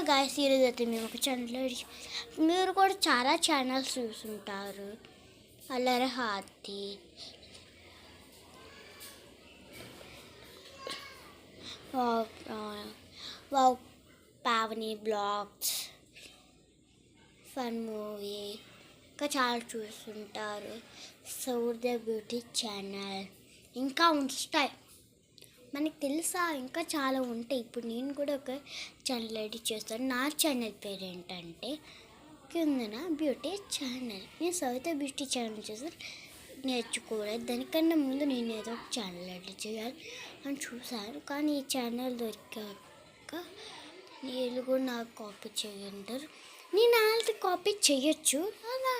Guys, ఈరోజు అయితే మేము ఒక ఛానల్లో మీరు కూడా చాలా ఛానల్స్ చూసుంటారు. అల్లరి హాతి, wow Pavani blogs, fun movie, ఇంకా చాలా చూస్తుంటారు. సౌర్య బ్యూటీ ఛానల్ ఇంకా ఉంటాయి. మనకి తెలుసా ఇంకా చాలా ఉంటాయి. ఇప్పుడు నేను కూడా ఒక ఛానల్ రెడీ చేస్తాను. నా ఛానల్ పేరు ఏంటంటే కిందన బ్యూటీ ఛానల్. నేను సౌర్య బ్యూటీ ఛానల్ చేసి నేర్చుకోలేదు. దానికన్నా ముందు నేను ఏదో ఒక ఛానల్ రెడీ చేయాలి అని చూశాను. కానీ ఈ ఛానల్ దొరికాక వీళ్ళు కూడా నాకు కాపీ చేయంటారు. నేను వాళ్ళది కాపీ చేయొచ్చు, అలా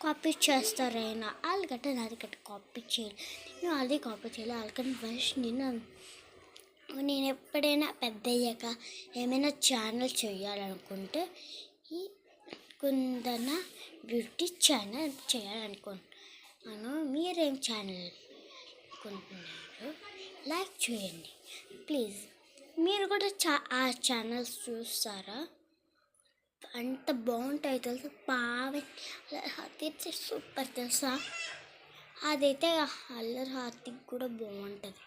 కాపీ చేస్తారైనా వాళ్ళకంటే నాది కట్ట కాపీ చేయాలి. నేను వాళ్ళది కాపీ చేయాలి. వాళ్ళకంటే ఫస్ట్ నేను ఎప్పుడైనా పెద్ద అయ్యాక ఏమైనా ఛానల్ చేయాలనుకుంటే ఈ కుందన బ్యూటీ ఛానల్ చేయాలనుకుంటున్నాను. మీరేం ఛానల్ అనుకుంటున్నారు? లైక్ చేయండి ప్లీజ్. మీరు కూడా ఆ ఛానల్స్ చూస్తారా? అంత బాగుంటాయి తెలుసా. అదైతే సూపర్ తెలుసా. అదైతే అల్లరి హార్తిక్ కూడా బాగుంటుంది,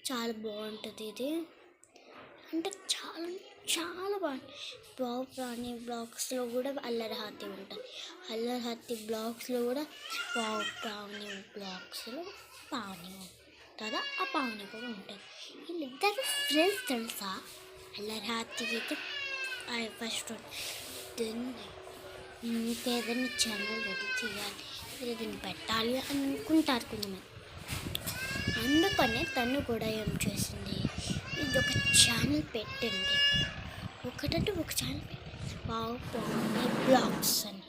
చాలా బాగుంటుంది. ఇది అంటే చాలా చాలా బాగుంటుంది. ప్రాణి బ్లాగ్స్లో కూడా అల్లరి హార్తి ఉంటుంది. అల్లరి హార్తి బ్లాగ్స్లో కూడా ప్రాణి బ్లాగ్స్లో పావని ఉంటుందా, ఆ పావని కూడా ఉంటుంది. వీళ్ళిద్దరు ఫ్రెండ్స్ తెలుసా. అల్లరి హార్తి అయితే ఫస్ట్ ఇంకేదైనా ఛానల్ రెడీ చేయాలి, ఏదైనా పెట్టాలి అని అనుకుంటారు కొంతమంది. అందుకనే తను కూడా ఏం చేసింది, ఇది ఒక ఛానల్ పెట్టింది. ఒకటంటే ఒక ఛానల్ పావని బ్లాగ్స్ అని.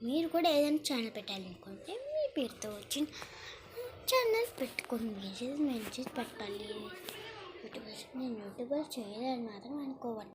మీరు కూడా ఏదైనా ఛానల్ పెట్టాలనుకుంటే మీ పేరుతో వచ్చిన ఛానల్ పెట్టుకొని మెసేజ్ పెట్టాలి. నేను యూట్యూబర్ చేయాలని మాత్రం అనుకోవాలి.